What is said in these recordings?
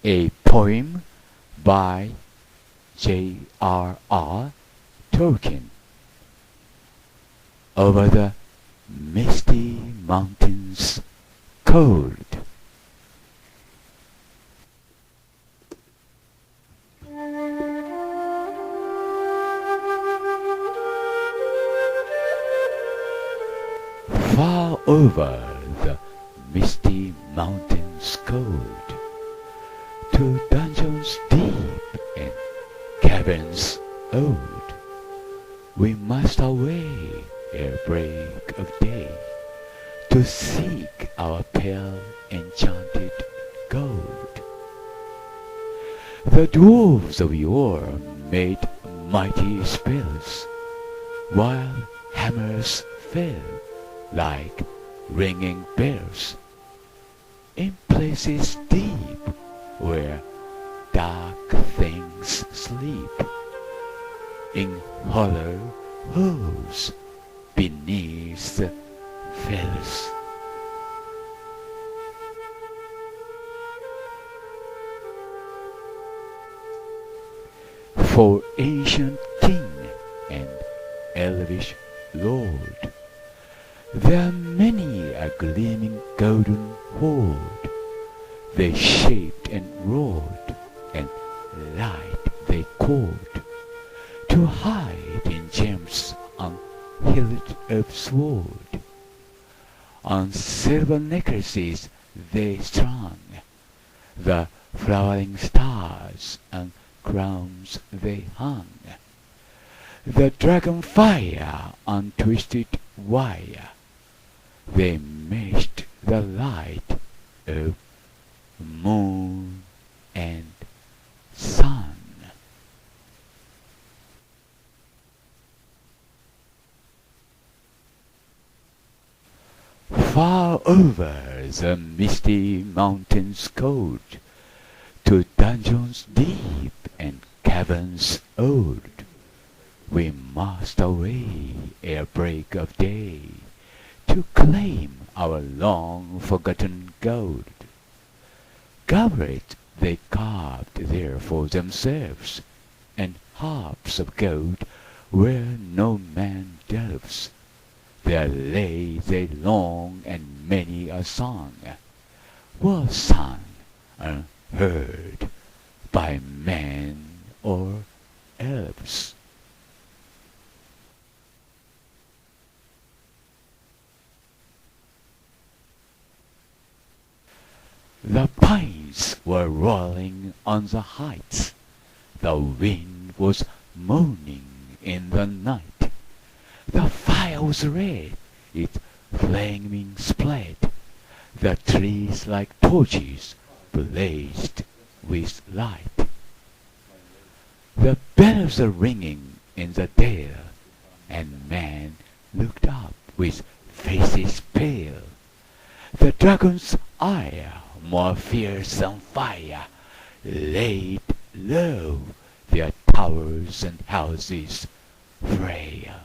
a poem by J.R.R. Tolkien. Over the misty mountains cold. Far over the misty mountains cold, to dungeons deep and caverns old, we must away ere break of day, to seek our pale enchanted gold. The dwarves of yore made mighty spells, while hammers fell like ringing bells, in places deep where dark things sleep, in hollow holes beneath the fells. For ancient king and elvish lord, there are many a gleaming golden hoard. They shaped and roared, and light they called, to hide in gems on hilt of sword. On silver necklaces they strung the flowering stars, and crowns they hung the dragon fire on twisted wire. They meshed the light of moon and sun. Far over the misty mountains cold, to dungeons deep and caverns old, we must away ere break of day, to claim our long-forgotten gold. Goblets they carved there for themselves, and harps of gold where no man delves. There lay they long, and many a song was sung unheard by men or elves. The pines were rolling on the heights, the wind was moaning in the night, the fire was red, its flaming spread, the trees like torches blazed with light. The bells are ringing in the dale, and man looked up with faces pale. The dragon's ire, more fierce than fire, laid low their towers and houses frail.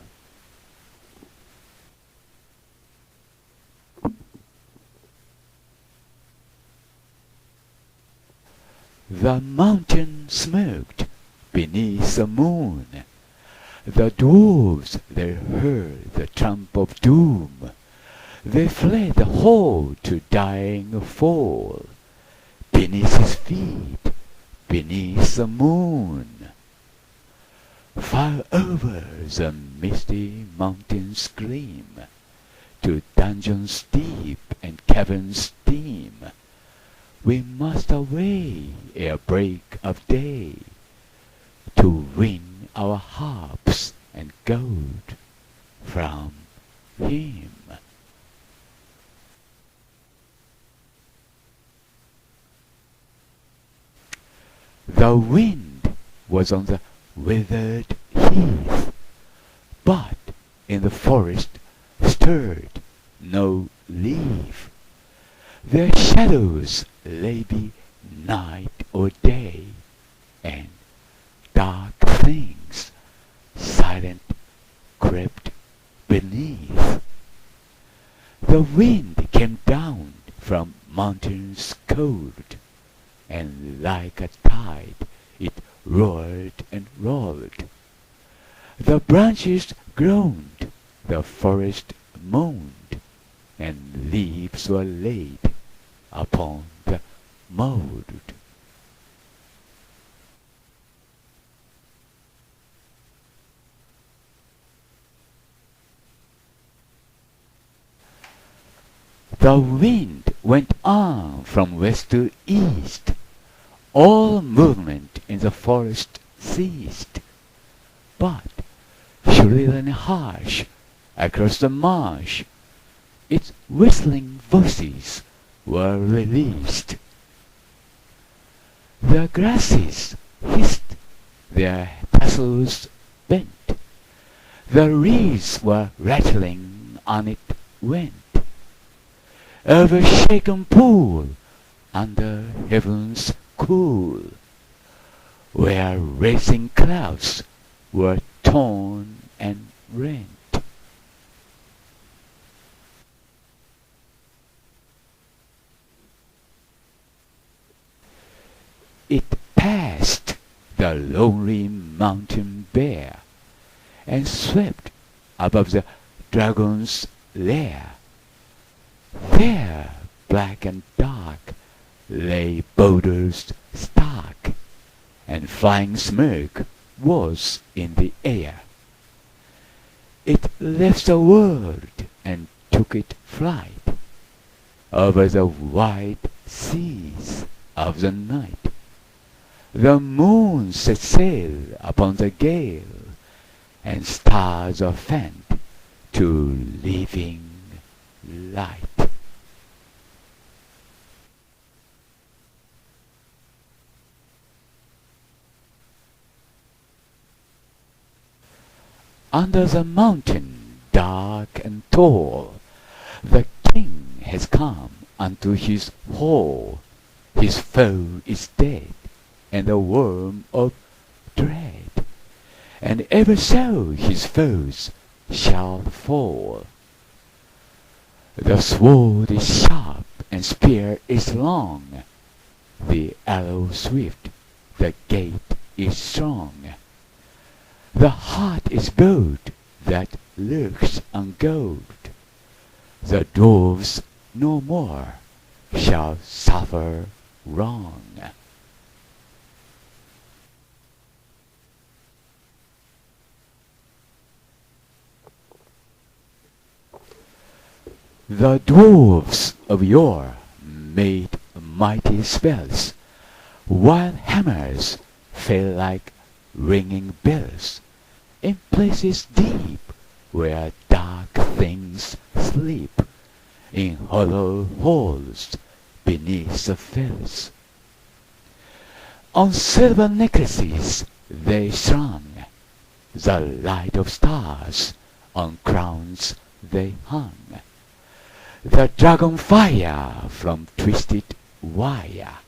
The mountain smoked beneath the moon. The dwarves they heard the trump of doom. They fled the hall to dying fall, beneath his feet, beneath the moon. Far over the misty mountains gleam, to dungeons deep and caverns steam. We must away ere break of day, to win our harps and gold from him. The wind was on the withered heath, but in the forest stirred no leaf. Their shadows lay be night or day, and dark things silent crept beneath. The wind came down from mountains cold, and like a tide it roared and rolled. The branches groaned, the forest moaned, and leaves were laid upon the mould. The wind went on from west to east. All movement in the forest ceased. But shrill and harsh across the marsh, its whistling voices were released. The grasses hissed, their tassels bent. The reeds were rattling, on it went. Over shaken pool, under heaven's cool, where racing clouds were torn and rent. It passed the lonely mountain bare, and swept above the dragon's lair. There, black and dark, lay boulders stark, and flying smoke was in the air. It left the world and took its flight over the wide seas of the night. The moon set sail upon the gale, and stars are fanned to living light. Under the mountain dark and tall, the king has come unto his hall. His foe is dead, and the worm of dread, and ever so his foes shall fall. The sword is sharp, and spear is long, the arrow swift, the gate is strong. The heart is bold that looks on gold. The dwarfs no more shall suffer wrong. The dwarfs of yore made mighty spells, while hammers fell like ringing bells in places deep where dark things sleep, in hollow holes beneath the fells. On silver necklaces they strung, the light of stars on crowns they hung. The dragon fire from twisted wire,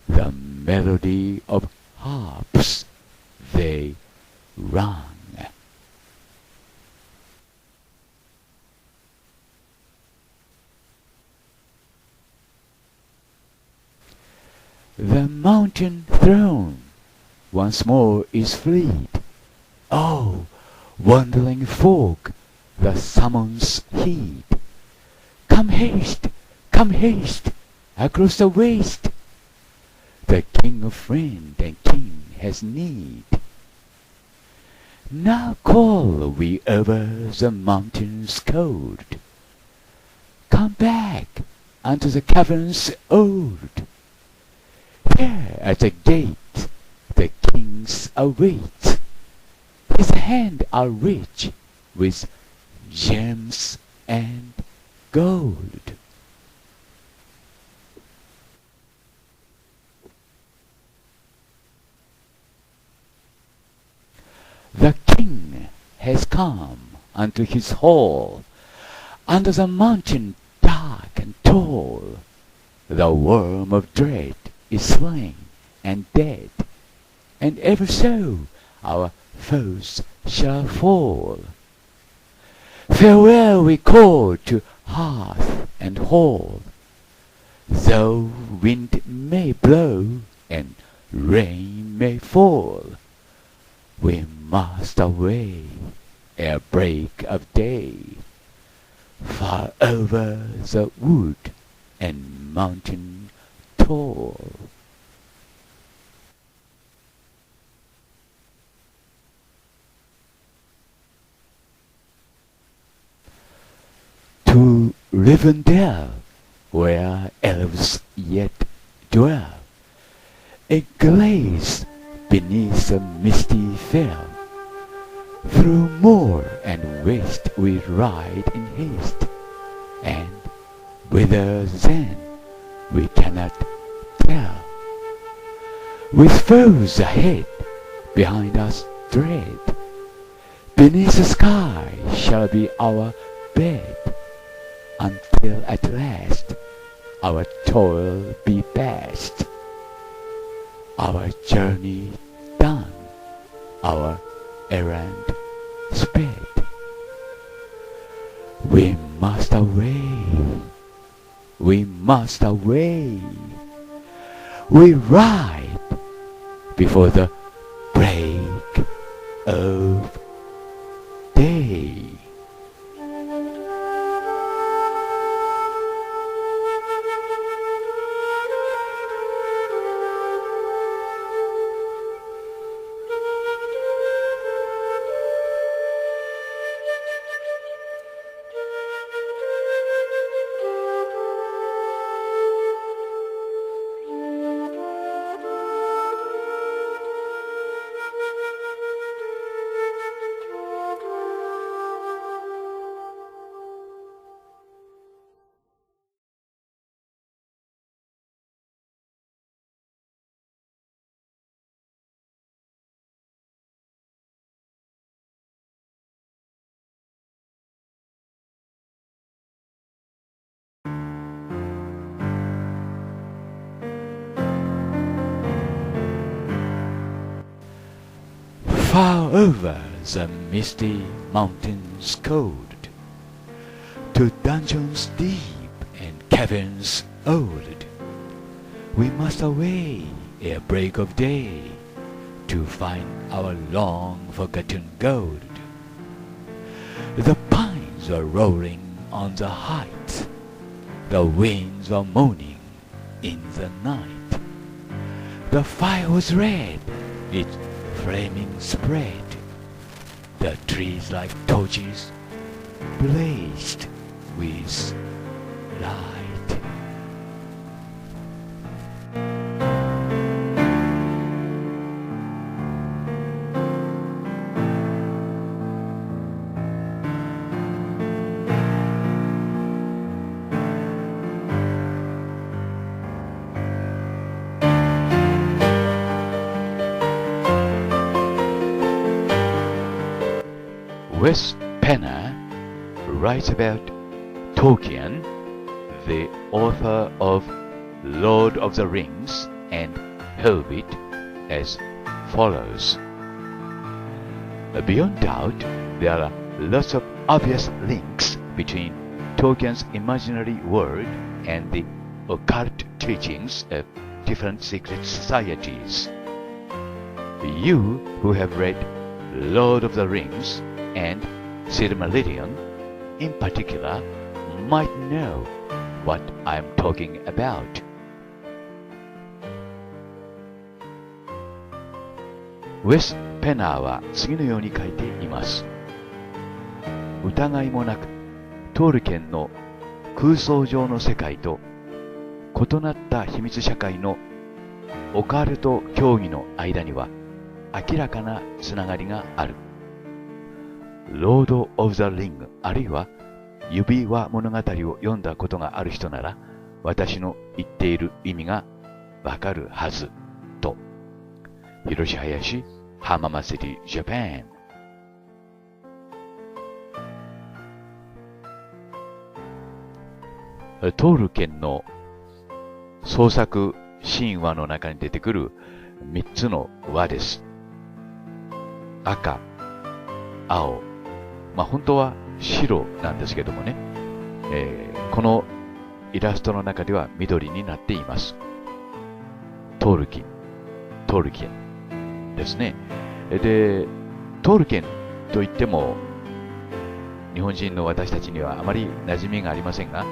the melody of harps they rung. The mountain throne once more is freed. Oh, wandering folk, the summons heed. Come haste, across the waste. The king of friend and king has need. Now call we over the mountains cold. Come back unto the caverns old. Here at the gate the kings await. His hand are rich with gems and gold. The king has come unto his hall, under the mountain dark and tall. The worm of dread is slain and dead, and ever so our foes shall fall. Farewell we call to hearth and hall, though wind may blow and rain may fall, we must away ere break of day, far over the wood and mountain tall. To Rivendell, where elves yet dwell, a glaze beneath the misty fell. Through moor and waste we ride in haste, and whither then we cannot tell. With foes ahead, behind us dread, beneath the sky shall be our bed, until at last our toil be past, our journey done, our errand sped. We must away, we must away. We ride before the break of day. Far over the misty mountains cold, to dungeons deep and caverns old, we must away ere break of day, to find our long-forgotten gold. The pines are rolling on the heights, the winds are moaning in the night. The fire was red, its flaming spread, the trees like torches blazed with light. Wes Penner writes about Tolkien, the author of Lord of the Rings and Hobbit, as follows. Beyond doubt, there are lots of obvious links between Tolkien's imaginary world and the occult teachings of different secret societies. You who have read Lord of the Rings and Silmarillion in particular might know what I'm talking about. ウェス・ペナーは次のように書いています。疑いもなく、トールケンの空想上の世界と異なった秘密社会のオカルト教義の間には明らかなつながりがある。ロード・オブ・ザ・リング、あるいは指輪物語を読んだことがある人なら、私の言っている意味がわかるはず、と。Hiroshi Hayashi, Hamama City, Japan。トールケンの創作神話の中に出てくる3つの輪です。赤、青、本当は白なんですけどもね、このイラストの中では緑になっています。トールキンですね。で、トールキンといっても、日本人の私たちにはあまり馴染みがありませんが、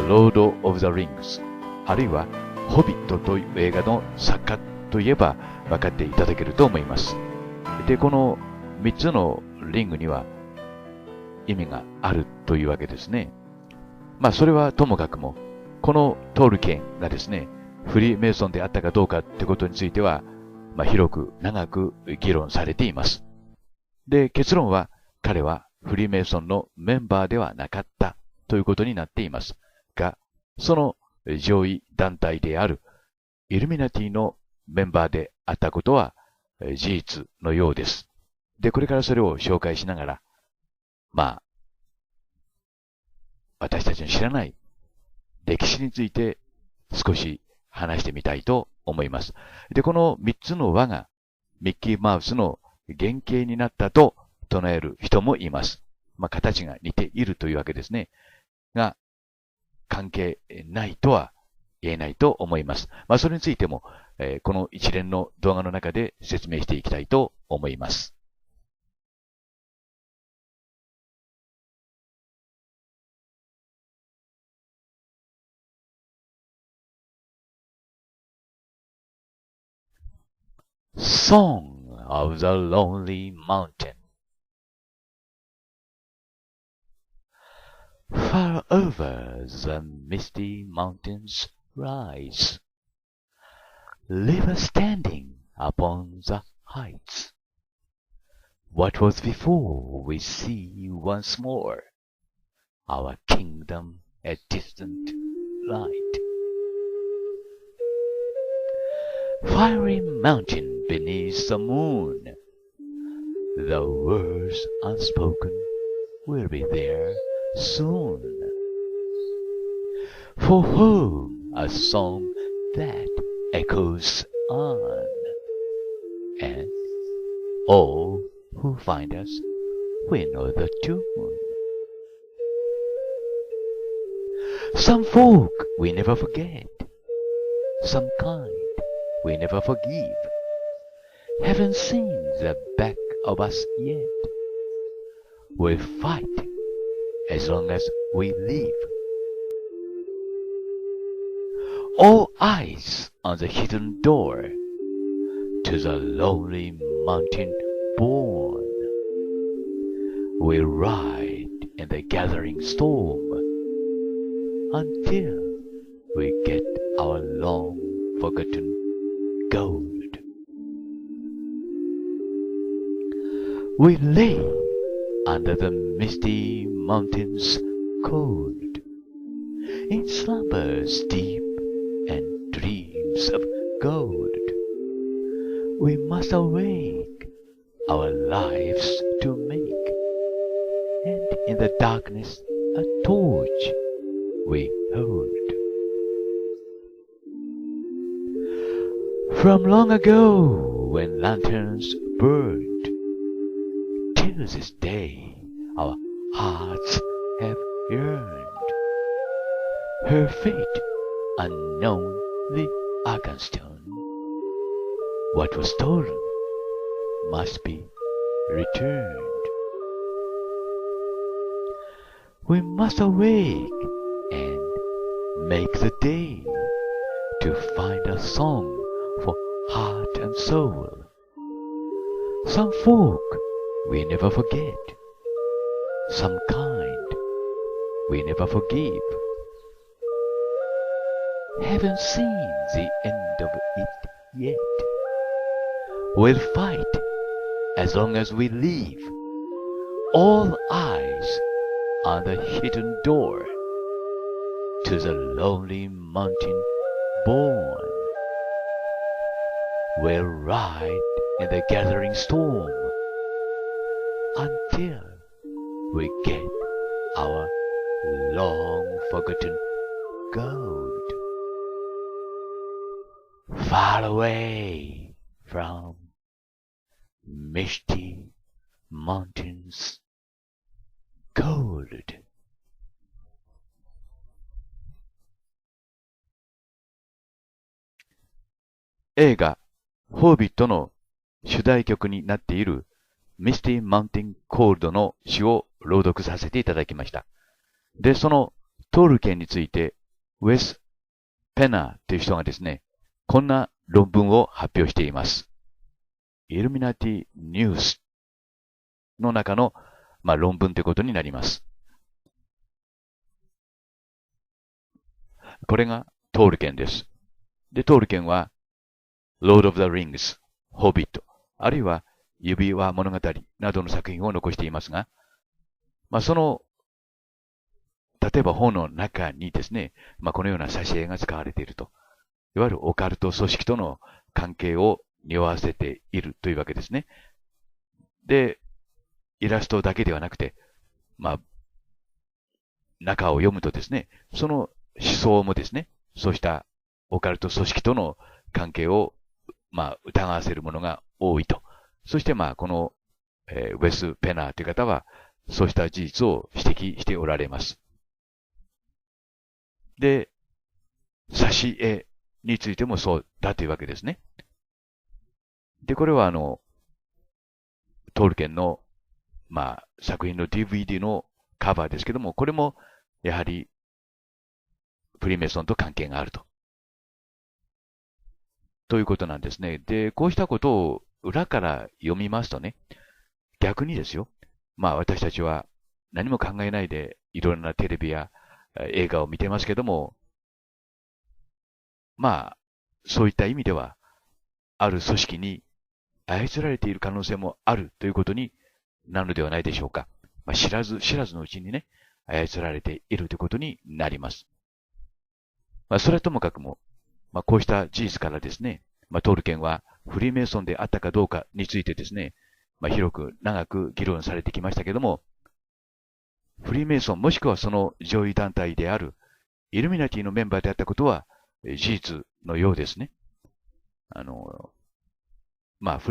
ロード・オブ・ザ・リングス、あるいは、ホビットという映画の作家といえば分かっていただけると思います。で、この3つのリングには意味があるというわけですね。まあ、それはともかくも、このトールケンがですね、フリーメイソンであったかどうかってことについては、まあ、広く長く議論されています。で、結論は、彼はフリーメイソンのメンバーではなかったということになっていますが、その上位団体であるイルミナティのメンバーであったことは事実のようです。で、これからそれを紹介しながら、まあ、私たちの知らない歴史について少し話してみたいと思います。で、この3つの輪がミッキーマウスの原型になったと唱える人もいます。まあ、形が似ているというわけですね。が、関係ないとは言えないと思います。まあ、それについても、この一連の動画の中で説明していきたいと思います。Song of the Lonely Mountain. Far over the misty mountains rise, river standing upon the heights. What was before we see once more, our kingdom a distant light. Fiery mountain beneath the moon, the words unspoken will be there soon. For whom a song that echoes on, and all who find us will know the tune. Some folk we never forget, some kind we never forgive, haven't seen the back of us yet. We'll fight as long as we live. All eyes on the hidden door to the lonely mountain born. We'll ride in the gathering storm until we get our long forgotten gold. We lay under the misty mountains cold, in slumbers deep and dreams of gold. We must awake our lives to make, and in the darkness a torch we hold. From long ago when lanterns burned, till this day our hearts have yearned. Her fate unknown, the Arkenstone. What was stolen must be returned. We must awake and make the day to find a song for heart and soul. Some folk we never forget, some kind we never forgive, haven't seen the end of it yet. We'll fight as long as we live, all eyes on the hidden door to the lonely mountain born. We'll ride in the gathering storm until we get our long forgotten gold. Far away from misty mountains cold. 映画、ホービットの主題曲になっているミスティ・マウンテン・コールドの詩を朗読させていただきました。で、そのトールケンについて、ウェス・ペナーという人がですね、こんな論文を発表しています。イルミナティ・ニュースの中の、論文ということになります。これがトールケンです。で、トールケンは、Lord of the Rings、ホビット、あるいは指輪物語などの作品を残していますが、その、例えば本の中にですね、このような挿絵が使われていると。いわゆるオカルト組織との関係を匂わせているというわけですね。で、イラストだけではなくて、中を読むとですね、その思想もですね、そうしたオカルト組織との関係を、疑わせるものが多いと。そしてこの、ウェス・ペナーという方は、そうした事実を指摘しておられます。で、挿絵についてもそうだというわけですね。で、これはトールケンの、作品の DVD のカバーですけども、これも、やはり、フリーメイソンと関係があると。ということなんですね。で、こうしたことを裏から読みますとね、逆にですよ。私たちは何も考えないでいろんなテレビや映画を見てますけども、そういった意味では、ある組織に操られている可能性もあるということになるのではないでしょうか。知らずのうちにね、操られているということになります。それはともかくも、こうした事実からですね、トールケンはフリーメイソンであったかどうかについてですね、広く長く議論されてきましたけども、フリーメイソンもしくはその上位団体であるイルミナティのメンバーであったことは事実のようですね。フ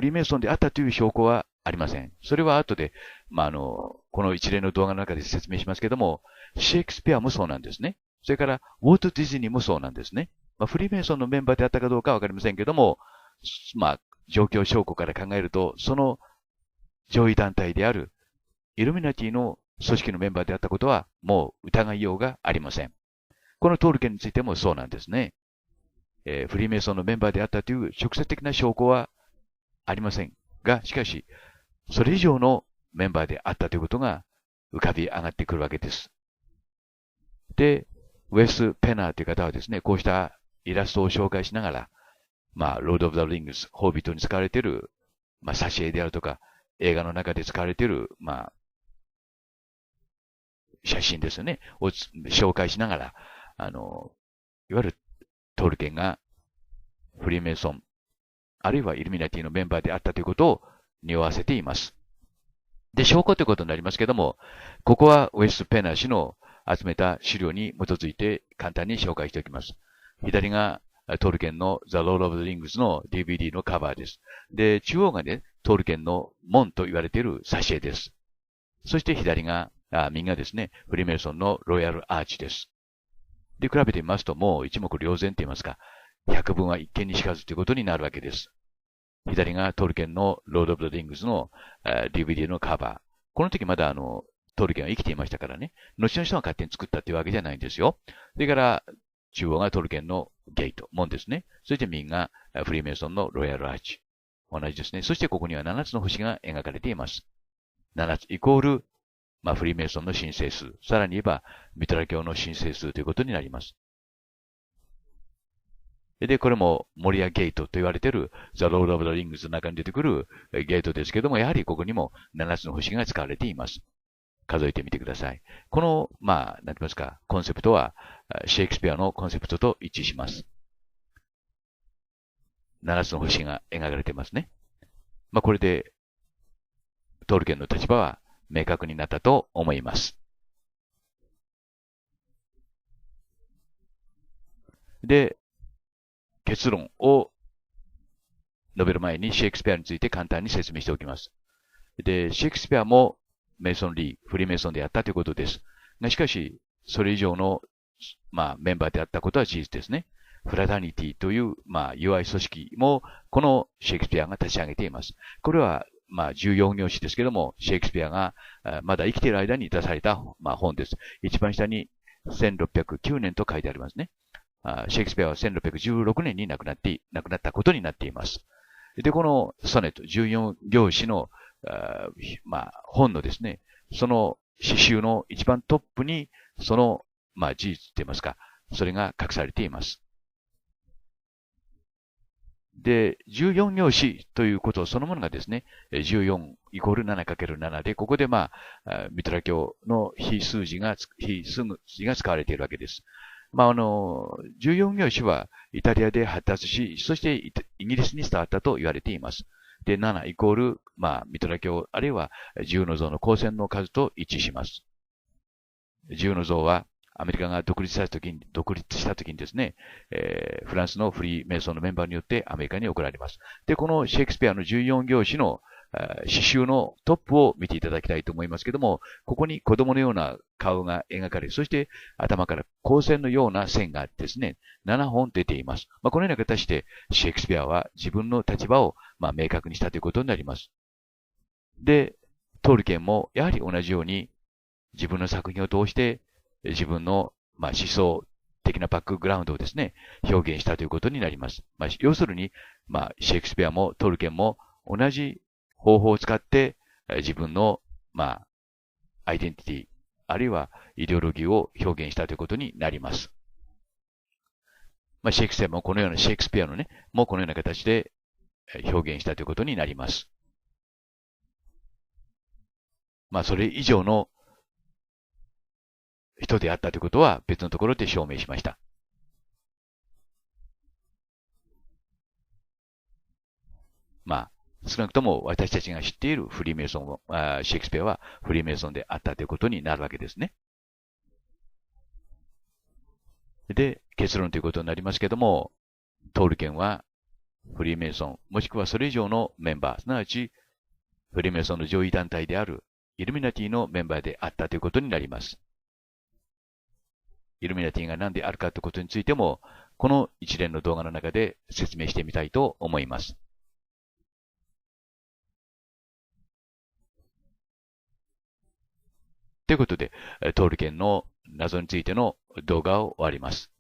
リーメイソンであったという証拠はありません。それは後で、この一連の動画の中で説明しますけども、シェイクスピアもそうなんですね。それから、ウォルト・ディズニーもそうなんですね。フリーメイソンのメンバーであったかどうかはわかりませんけども、状況証拠から考えると、その上位団体であるイルミナティの組織のメンバーであったことは、もう疑いようがありません。このトールケンについてもそうなんですね。フリーメイソンのメンバーであったという直接的な証拠はありませんが、しかし、それ以上のメンバーであったということが浮かび上がってくるわけです。で、ウェス・ペナーという方はですね、こうしたイラストを紹介しながら、ロード・オブ・ザ・リングス、ホービットに使われている、挿絵であるとか、映画の中で使われている、写真ですね、を紹介しながら、いわゆるトールケンがフリーメイソン、あるいはイルミナティのメンバーであったということを匂わせています。で、証拠ということになりますけども、ここはウェス・ペナー氏の集めた資料に基づいて簡単に紹介しておきます。左がトールケンの The Lord of the Rings の DVD のカバーです。で、中央がね、トールケンの門と言われている挿絵です。そして左が、右がですね、フリーメイソンのロイヤルアーチです。で、比べてみますと、もう一目瞭然と言いますか、百聞は一見にしかずということになるわけです。左がトールケンのロード・オブ・ザ・リングスの DVD のカバー。この時まだトールケンは生きていましたからね。後の人が勝手に作ったっていうわけじゃないんですよ。それから、中央がトールケンのゲート、門ですね。そして右がフリーメイソンのロイヤルアーチ。同じですね。そしてここには7つの星が描かれています。7つイコール、フリーメイソンの神聖数。さらに言えば、ミトラ教の神聖数ということになります。で、これもモリアゲートと言われているザ・ロード・オブ・ザ・リングスの中に出てくるゲートですけども、やはりここにも7つの星が使われています。数えてみてください。この、なんて言いますか、コンセプトは、シェイクスピアのコンセプトと一致します。7つの星が描かれていますね。これで、トールケンの立場は明確になったと思います。で、結論を述べる前にシェイクスピアについて簡単に説明しておきます。で、シェイクスピアもメイソンリー、フリーメイソンであったということです。がしかし、それ以上の、メンバーであったことは事実ですね。フラタニティという、友愛組織も、このシェイクスピアが立ち上げています。これは、14行詞ですけども、シェイクスピアがまだ生きている間に出された、本です。一番下に1609年と書いてありますね。シェイクスピアは1616年に亡くなったことになっています。で、このソネット、14行詞の、本のですね、その詩集の一番トップに、その、事実といいますか、それが隠されています。で、14行詞ということそのものがですね、14イコール 7×7 で、ここでミトラ教の非数字が使われているわけです。14行詞はイタリアで発達し、そしてイギリスに伝わったと言われています。で、7イコール、ミトラ教、あるいは10の像の光線の数と一致します。10の像は、アメリカが独立した時にですね、フランスのフリーメイソンのメンバーによってアメリカに送られます。で、このシェイクスピアの14行詞の詩集のトップを見ていただきたいと思いますけども、ここに子供のような顔が描かれ、そして頭から光線のような線がですね、7本出ています。このような形でシェイクスピアは自分の立場を明確にしたということになります。で、トールケンもやはり同じように自分の作品を通して自分の思想的なバックグラウンドをですね、表現したということになります。要するに、シェイクスピアもトールケンも同じ方法を使って自分の、アイデンティティ、あるいはイデオロギーを表現したということになります。シェイクスピアもこのような、シェイクスピアのね、もうこのような形で表現したということになります。それ以上の人であったということは別のところで証明しました。少なくとも私たちが知っているフリーメイソンを、シェイクスピアはフリーメイソンであったということになるわけですね。で、結論ということになりますけども、トールケンはフリーメイソン、もしくはそれ以上のメンバー、すなわちフリーメイソンの上位団体であるイルミナティのメンバーであったということになります。イルミナティが何であるかということについても、この一連の動画の中で説明してみたいと思います。ということで、トールケンの謎についての動画を終わります。